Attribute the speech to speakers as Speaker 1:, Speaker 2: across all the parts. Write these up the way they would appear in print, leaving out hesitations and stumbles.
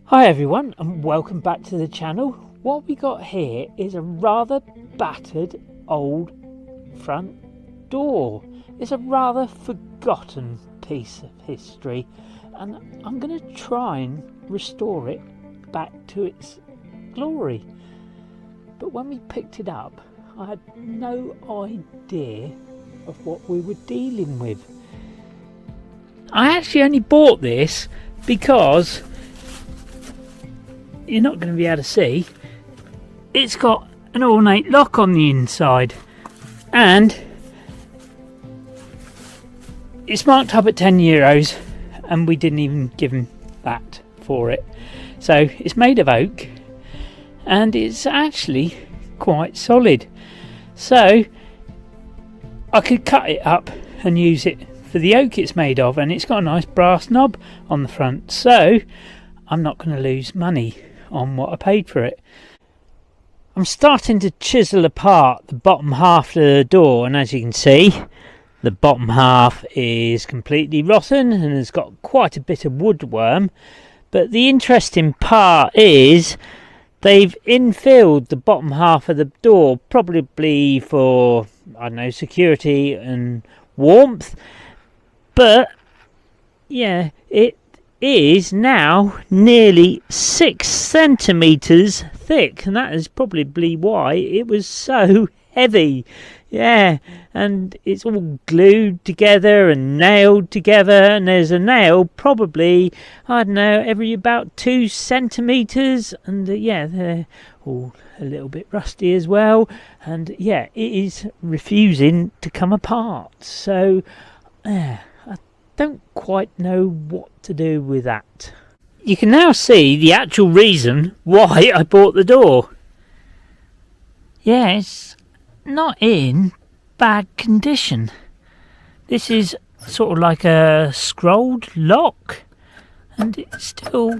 Speaker 1: Hi everyone and welcome back to the channel. What we got here is a rather battered old front door. It's a rather forgotten piece of history and I'm going to try and restore it back to its glory. But when we picked it up, I had no idea of what we were dealing with. I actually only bought this because you're not going to be able to see, it's got an ornate lock on the inside and it's marked up at €10 and we didn't even give them that for it. So it's made of oak and it's actually quite solid, so I could cut it up and use it for the oak it's made of, and it's got a nice brass knob on the front, so I'm not going to lose money on what I paid for it. I'm starting to chisel apart the bottom half of the door, and as you can see, the bottom half is completely rotten and has got quite a bit of woodworm. But the interesting part is they've infilled the bottom half of the door, probably for, I don't know, security and warmth. But yeah, it is now nearly 6 centimeters thick, and that is probably why it was so heavy. Yeah, and it's all glued together and nailed together, and there's a nail probably, I don't know, every about 2 centimeters, and yeah, they're all a little bit rusty as well, and yeah, it is refusing to come apart. So I don't quite know what to do with that. You can now see the actual reason why I bought the door. Yeah, it's not in bad condition. This is sort of like a scrolled lock and it's still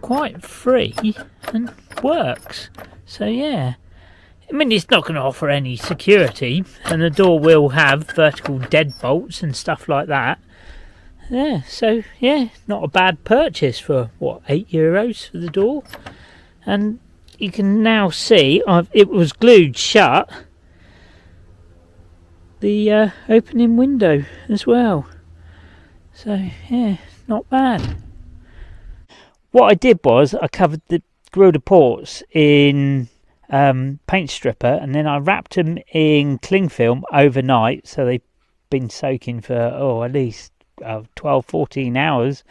Speaker 1: quite free and works. So yeah, I mean, it's not going to offer any security, and the door will have vertical deadbolts and stuff like that. Yeah, so yeah, not a bad purchase for what, €8 for the door. And you can now see it was glued shut, the opening window as well. So yeah, not bad. What I did was I covered the grille ports in paint stripper, and then I wrapped them in cling film overnight, so they've been soaking for at least 12-14 hours,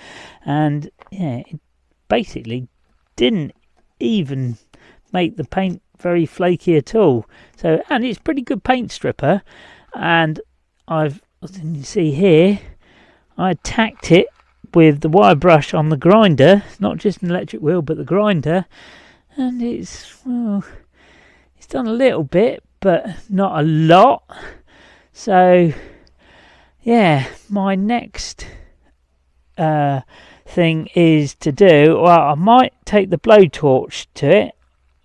Speaker 1: and yeah, it basically didn't even make the paint very flaky at all. So, and it's pretty good paint stripper, and as you see here, I tacked it with the wire brush on the grinder, not just an electric wheel but the grinder, and it's done a little bit but not a lot. So yeah, my next thing is to do, well, I might take the blowtorch to it,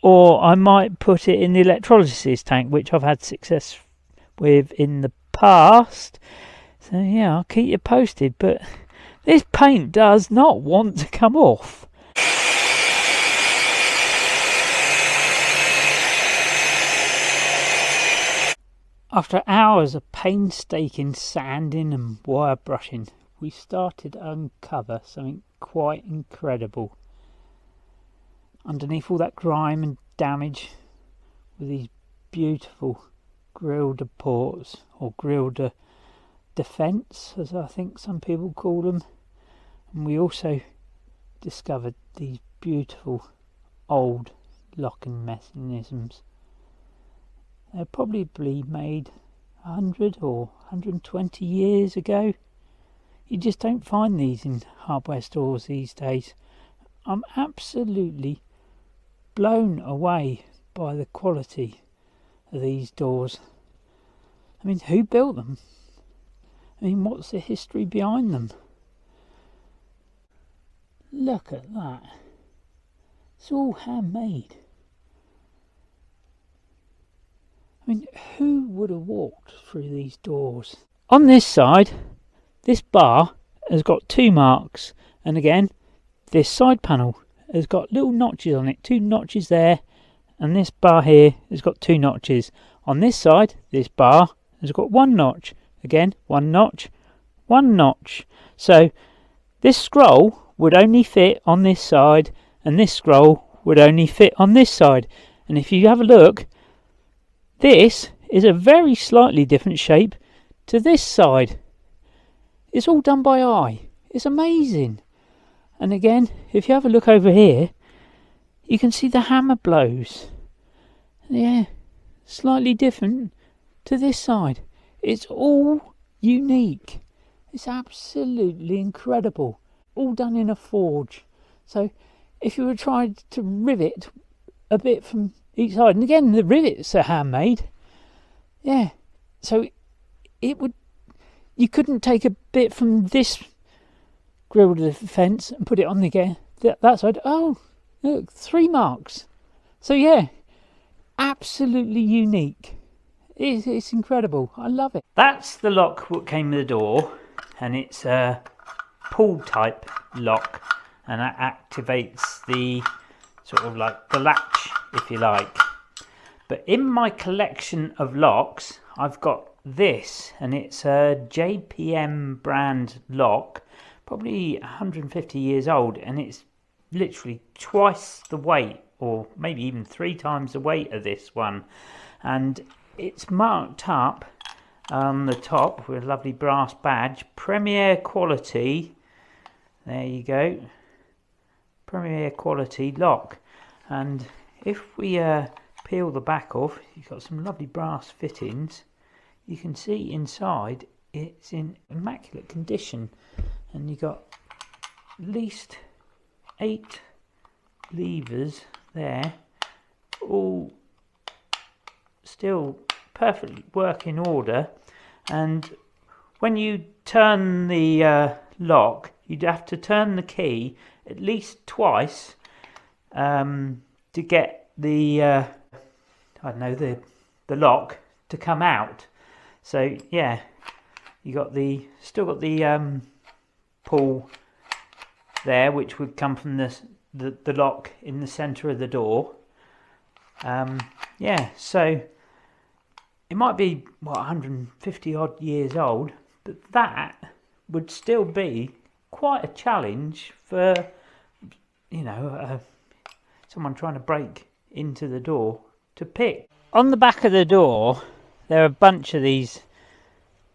Speaker 1: or I might put it in the electrolysis tank, which I've had success with in the past. So yeah, I'll keep you posted, but this paint does not want to come off. After hours of painstaking sanding and wire brushing, we started to uncover something quite incredible. Underneath all that grime and damage were these beautiful grille ports, or grille defence, as I think some people call them. And we also discovered these beautiful old locking mechanisms. They're probably made 100 or 120 years ago. You just don't find these in hardware stores these days. I'm absolutely blown away by the quality of these doors. I mean, who built them? I mean, what's the history behind them? Look at that. It's all handmade. I mean, who would have walked through these doors? On this side, this bar has got 2 marks, and again, this side panel has got little notches on it, 2 notches there, and this bar here has got 2 notches. On this side, this bar has got 1 notch. Again, 1 notch, 1 notch. So this scroll would only fit on this side, and this scroll would only fit on this side. And if you have a look, this is a very slightly different shape to this side. It's all done by eye. It's amazing. And again, if you have a look over here, you can see the hammer blows. Yeah, slightly different to this side. It's all unique. It's absolutely incredible. All done in a forge. So if you were trying to rivet a bit from each side, and again the rivets are handmade, yeah, so it would, you couldn't take a bit from this grill to the fence and put it on again that side. Oh, look, 3 marks. So yeah, absolutely unique. It's incredible. I love it. That's the lock what came with the door, and it's a pull type lock, and that activates the sort of like the latch, if you like. But in my collection of locks, I've got this, and it's a JPM brand lock, probably 150 years old, and it's literally twice the weight, or maybe even 3 times the weight of this one. And it's marked up on the top with a lovely brass badge, Premier Quality. There you go, Premier Quality lock. And if we peel the back off, you've got some lovely brass fittings. You can see inside it's in immaculate condition, and you've got at least 8 levers there, all still perfectly working order. And when you turn the lock, you'd have to turn the key at least twice to get the I don't know, the lock to come out. So yeah, you got still got the pull there, which would come from the lock in the center of the door. Yeah, so it might be, what, 150 odd years old, but that would still be quite a challenge for, you know, someone trying to break into the door to pick. On the back of the door, there are a bunch of these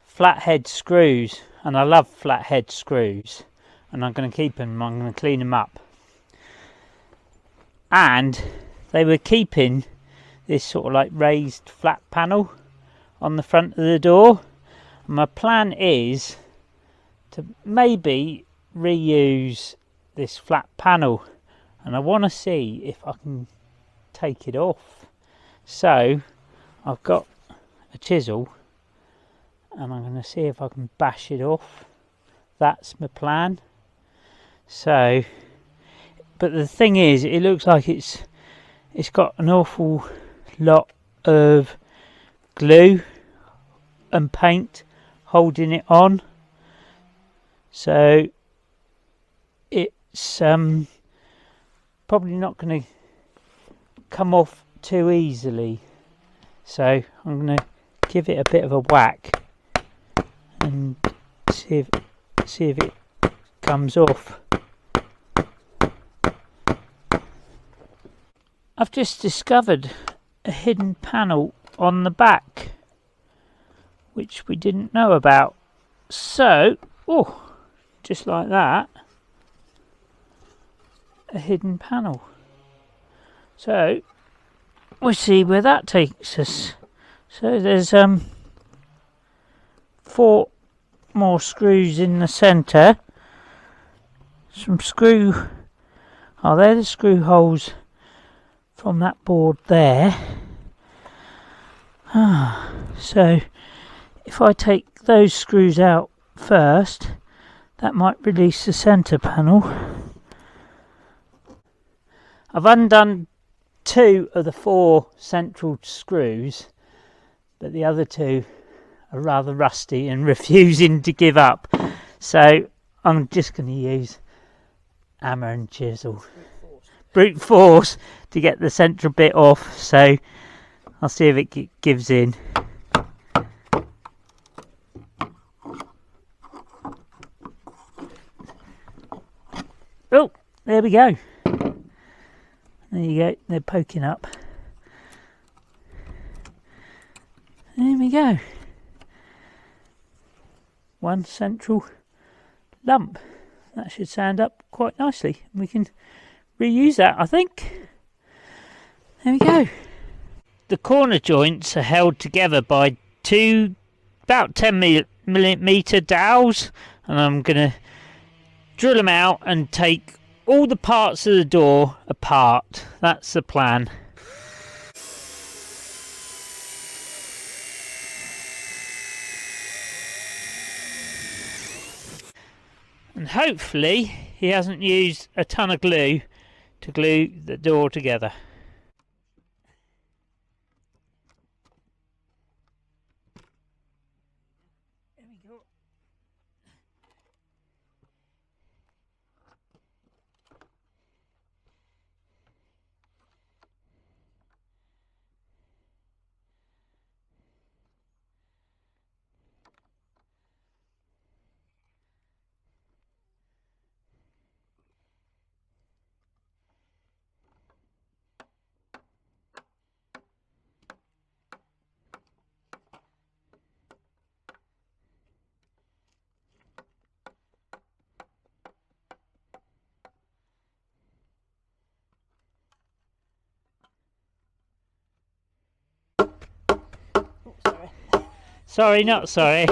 Speaker 1: flathead screws, and I love flathead screws, and I'm going to keep them. I'm going to clean them up. And they were keeping this sort of like raised flat panel on the front of the door. And my plan is to maybe reuse this flat panel, and I want to see if I can take it off. So I've got a chisel, and I'm going to see if I can bash it off. That's my plan. So, but the thing is, it looks like it's got an awful lot of glue and paint holding it on, so it's probably not going to come off too easily. So I'm going to give it a bit of a whack and see if it comes off. I've just discovered a hidden panel on the back which we didn't know about. So, oh, just like that, a hidden panel. So we'll see where that takes us. So there's 4 more screws in the centre. Some screw, oh, they're the screw holes from that board there. So if I take those screws out first, that might release the centre panel. I've undone 2 of the 4 central screws, but the other 2 are rather rusty and refusing to give up. So I'm just going to use hammer and chisel. brute force to get the central bit off, so I'll see if it gives in. Oh, there we go. There you go, they're poking up. There we go. One central lump. That should stand up quite nicely. We can reuse that, I think. There we go. The corner joints are held together by two about 10mm dowels, and I'm going to drill them out and take all the parts of the door apart. That's the plan. And hopefully he hasn't used a ton of glue to glue the door together. There we go. Sorry, not sorry.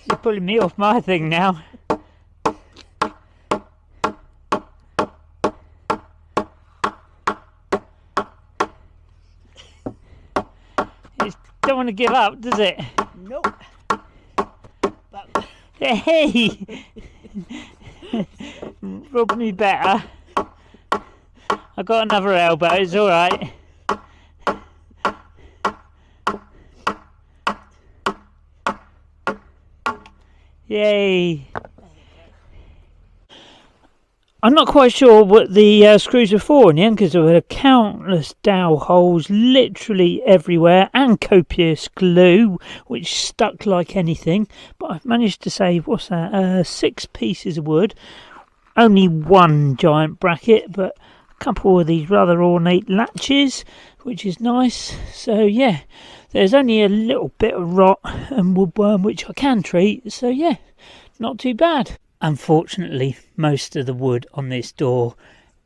Speaker 1: You're pulling me off my thing now. It don't want to give up, does it?
Speaker 2: Nope.
Speaker 1: Hey! Rub me better. I got another elbow, it's alright. Yay! I'm not quite sure what the screws are for in the end, because there were countless dowel holes literally everywhere and copious glue which stuck like anything, but I've managed to save, what's that, 6 pieces of wood, only one giant bracket, but a couple of these rather ornate latches, which is nice. So yeah, there's only a little bit of rot and woodworm which I can treat, so yeah, not too bad. Unfortunately, most of the wood on this door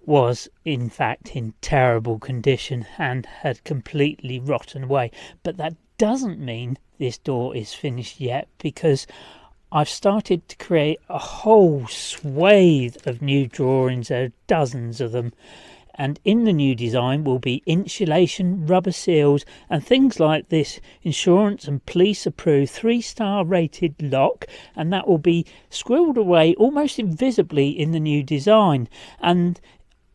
Speaker 1: was in fact in terrible condition and had completely rotten away, but that doesn't mean this door is finished yet, because I've started to create a whole swathe of new drawings. There are dozens of them, and in the new design will be insulation, rubber seals and things like this insurance and police approved 3-star rated lock, and that will be squirreled away almost invisibly in the new design. And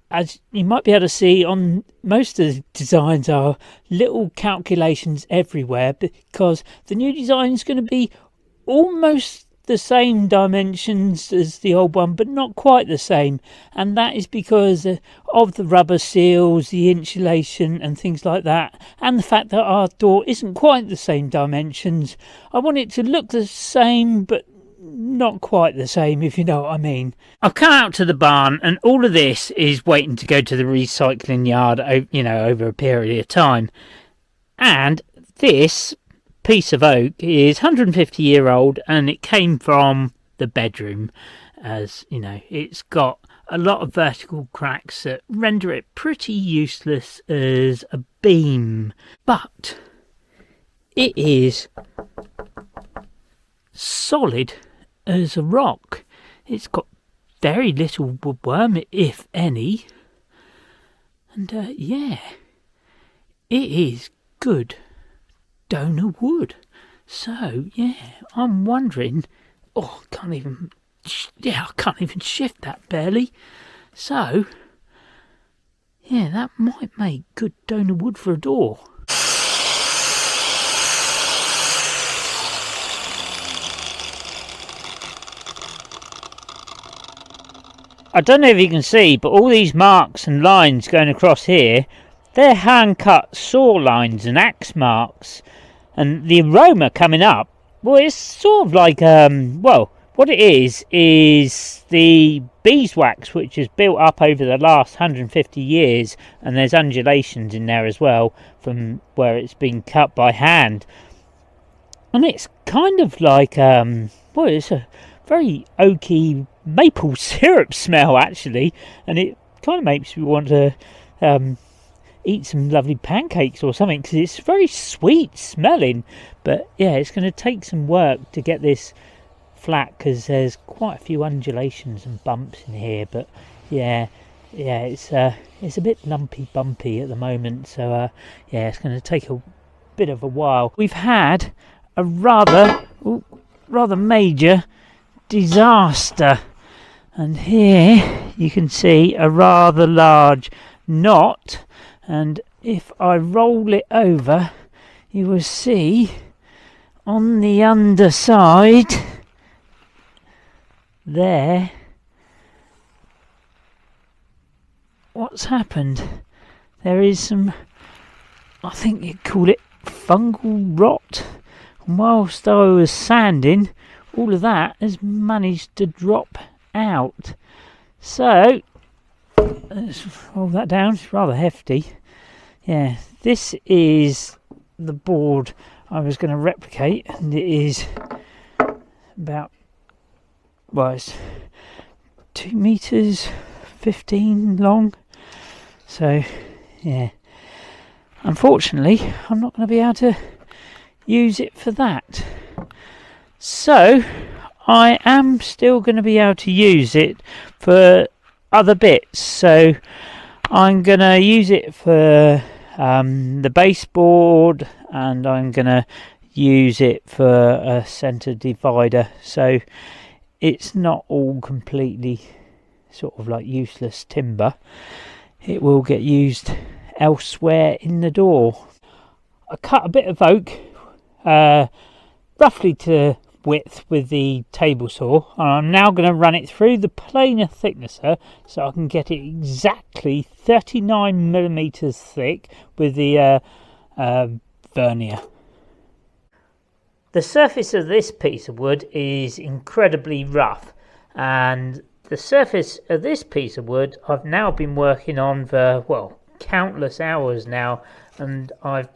Speaker 1: as you might be able to see on most of the designs are little calculations everywhere, because the new design is going to be almost the same dimensions as the old one, but not quite the same, and that is because of the rubber seals, the insulation and things like that, and the fact that our door isn't quite the same dimensions. I want it to look the same but not quite the same, if you know what I mean. I've come out to the barn and all of this is waiting to go to the recycling yard, you know, over a period of time. And this piece of oak is 150-year old, and it came from the bedroom. As you know, it's got a lot of vertical cracks that render it pretty useless as a beam, but it is solid as a rock. It's got very little woodworm, if any, and yeah, it is good donor wood. So yeah, I'm wondering, I can't even shift that barely. So yeah, that might make good donor wood for a door. I don't know if you can see, but all these marks and lines going across here, they're hand cut saw lines and axe marks. And the aroma coming up, well, it's sort of like, well, what it is the beeswax, which is built up over the last 150 years, and there's undulations in there as well from where it's been cut by hand. And it's kind of like, well, it's a very oaky maple syrup smell, actually, and it kind of makes me want to eat some lovely pancakes or something, because it's very sweet smelling. But yeah, it's going to take some work to get this flat, because there's quite a few undulations and bumps in here. But yeah, it's a bit lumpy bumpy at the moment, so yeah, it's going to take a bit of a while. We've had a rather major disaster, and here you can see a rather large knot, and if I roll it over, you will see on the underside there what's happened. There is some, I think you'd call it fungal rot, and whilst I was sanding, all of that has managed to drop out. So let's roll that down. It's rather hefty. Yeah, this is the board I was going to replicate, and it is about, well, it's 2 meters 15 long. So yeah, unfortunately I'm not going to be able to use it for that. So I am still going to be able to use it for other bits. So I'm going to use it for the baseboard, and I'm going to use it for a centre divider. So it's not all completely sort of like useless timber. It will get used elsewhere in the door. I cut a bit of oak roughly to width with the table saw, and I'm now going to run it through the planer thicknesser so I can get it exactly 39 millimeters thick with the vernier. The surface of this piece of wood is incredibly rough, and the surface of this piece of wood I've now been working on for, well, countless hours now, and I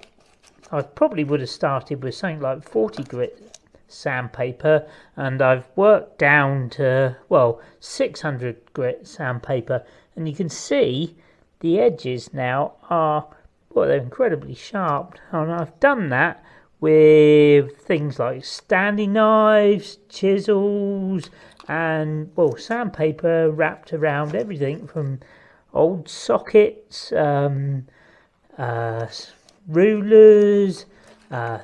Speaker 1: probably would have started with something like 40 grit sandpaper, and I've worked down to, well, 600 grit sandpaper, and you can see the edges now are, well, they're incredibly sharp, and I've done that with things like standing knives, chisels, and, well, sandpaper wrapped around everything from old sockets, rulers,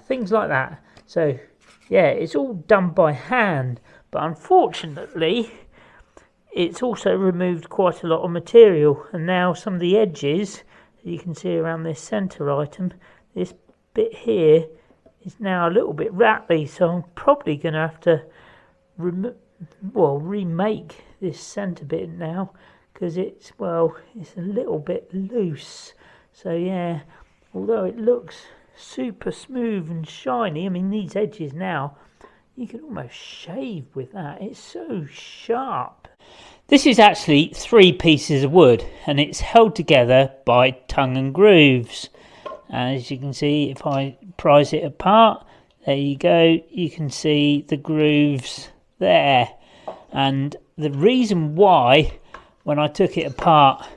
Speaker 1: things like that. So yeah, it's all done by hand, but unfortunately it's also removed quite a lot of material, and now some of the edges you can see around this centre item, this bit here is now a little bit rattly, so I'm probably going to have to remake this centre bit now, because it's, well, it's a little bit loose. So yeah, although it looks super smooth and shiny, I mean, these edges now, you can almost shave with that, it's so sharp. This is actually 3 pieces of wood, and it's held together by tongue and grooves. And as you can see, if I prise it apart, there you go, you can see the grooves there. And the reason why, when I took it apart,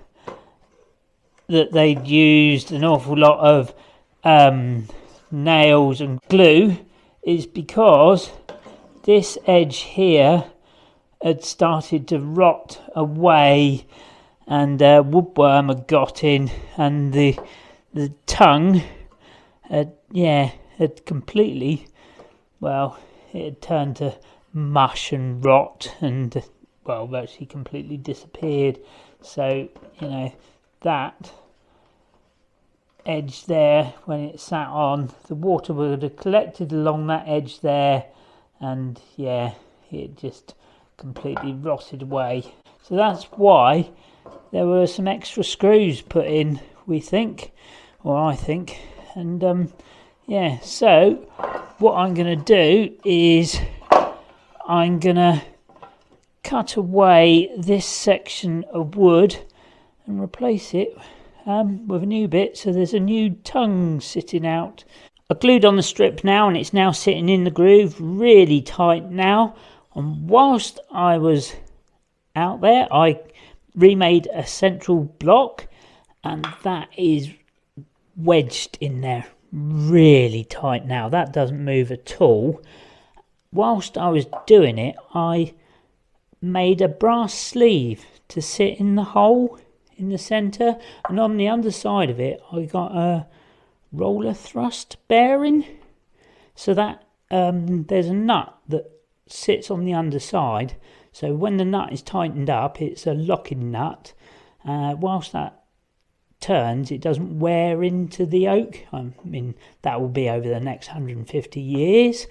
Speaker 1: that they'd used an awful lot of nails and glue is because this edge here had started to rot away, and woodworm had got in, and the tongue had completely, well, it had turned to mush and rot, and, well, virtually completely disappeared. So, you know, that edge there, when it sat on, the water would have collected along that edge there, and yeah, it just completely rotted away. So that's why there were some extra screws put in, we think, or I think. And yeah, so what I'm going to do is I'm going to cut away this section of wood and replace it with a new bit, so there's a new tongue sitting out. I glued on the strip now, and it's now sitting in the groove really tight now. And whilst I was out there, I remade a central block, and that is wedged in there really tight now. That doesn't move at all. Whilst I was doing it, I made a brass sleeve to sit in the hole in the centre, and on the underside of it I got a roller thrust bearing, so that there's a nut that sits on the underside, so when the nut is tightened up, it's a locking nut. Whilst that turns, it doesn't wear into the oak. I mean, that will be over the next 150 years.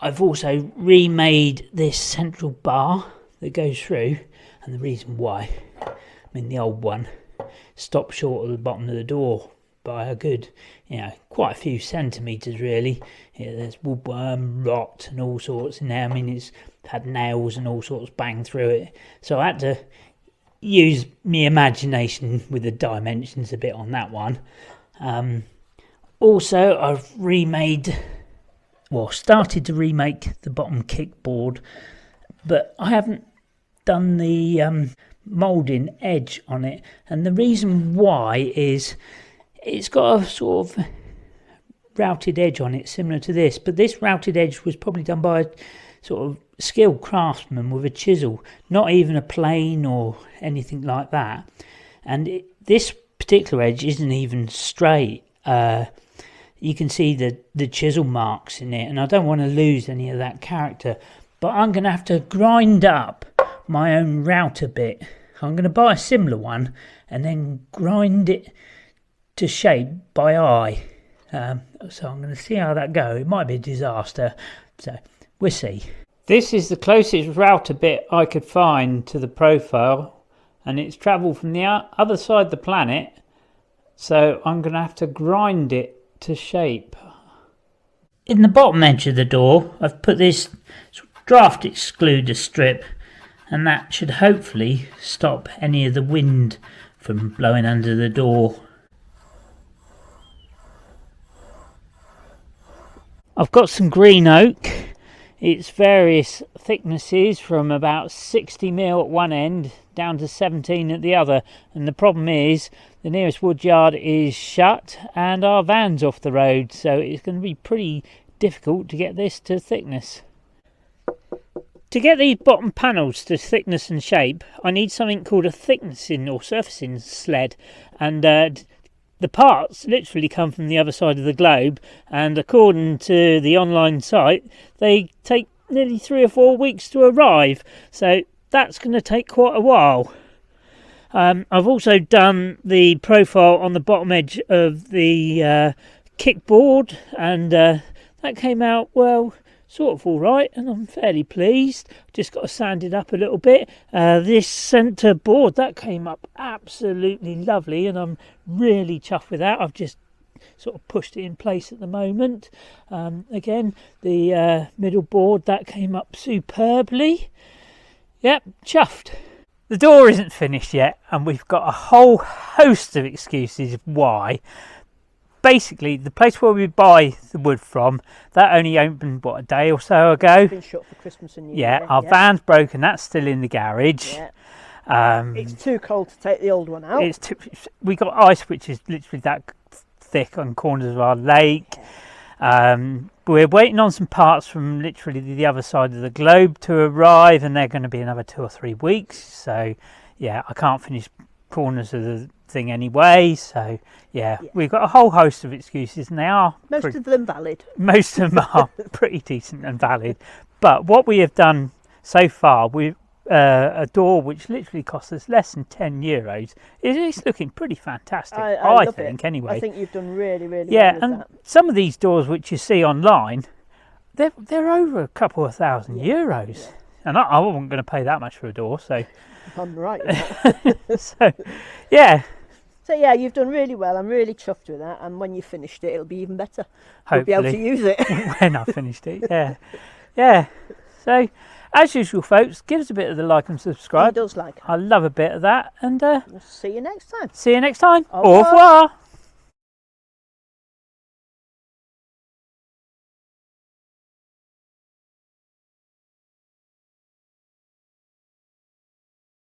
Speaker 1: I've also remade this central bar that goes through, and the reason why, I mean, the old one stopped short of the bottom of the door by a good, quite a few centimetres really. There's woodworm, rot and all sorts in there. I mean, it's had nails and all sorts banged through it, so I had to use my imagination with the dimensions a bit on that one. Also, I've started to remake the bottom kickboard, but I haven't done the moulding edge on it, and the reason why is it's got a sort of routed edge on it similar to this, but this routed edge was probably done by a sort of skilled craftsman with a chisel, not even a plane or anything like that. And this particular edge isn't even straight. You can see the chisel marks in it, and I don't want to lose any of that character, but I'm going to have to grind up my own router bit. I'm going to buy a similar one and then grind it to shape by eye. So I'm going to see how that goes. It might be a disaster, so we'll see. This is the closest router bit I could find to the profile, and it's travelled from the other side of the planet, so I'm going to have to grind it to shape. In the bottom edge of the door, I've put this draft excluder strip, and that should hopefully stop any of the wind from blowing under the door. I've got some green oak. It's various thicknesses from about 60mm at one end down to 17 at the other, and the problem is the nearest wood yard is shut and our van's off the road, so it's going to be pretty difficult to get this to thickness. To get these bottom panels to thickness and shape, I need something called a thicknessing or surfacing sled, and the parts literally come from the other side of the globe, and according to the online site, they take nearly 3 or 4 weeks to arrive, so that's going to take quite a while. I've also done the profile on the bottom edge of the kickboard, and that came out, well, sort of all right, and I'm fairly pleased. Just got to sand it up a little bit. This centre board, that came up absolutely lovely, and I'm really chuffed with that. I've just sort of pushed it in place at the moment. Again, the middle board, that came up superbly. Yep, chuffed. The door isn't finished yet, and we've got a whole host of excuses why. Basically, the place where we buy the wood from, that only opened, a day or so ago.
Speaker 2: It's been shut for Christmas and New Year.
Speaker 1: Yeah, our van's broken, that's still in the garage.
Speaker 2: Yeah. It's too cold to take the old one out.
Speaker 1: We got ice which is literally that thick on corners of our lake. We're waiting on some parts from literally the other side of the globe to arrive, and they're going to be another 2 or 3 weeks. So, yeah, I can't finish corners of the thing anyway, so yeah, we've got a whole host of excuses, and they are
Speaker 2: most of them valid.
Speaker 1: Most of them are pretty decent and valid. But what we have done so far, we've a door which literally cost us less than €10. It is looking pretty fantastic, I think. Anyway,
Speaker 2: I think you've done really well
Speaker 1: and
Speaker 2: with that.
Speaker 1: Some of these doors which you see online, they're over a couple of €1,000. and I wasn't going to pay that much for a door, so.
Speaker 2: I'm right.
Speaker 1: So, yeah.
Speaker 2: So yeah, you've done really well. I'm really chuffed with that, and when you finished it, it'll be even better.
Speaker 1: Hopefully.
Speaker 2: You'll be able to use it.
Speaker 1: When I finished it, yeah. Yeah. So, as usual, folks, give us a bit of the like and subscribe.
Speaker 2: He does like.
Speaker 1: I love a bit of that, and
Speaker 2: We'll see you next time.
Speaker 1: see you next time.
Speaker 2: Au revoir.
Speaker 1: Au revoir.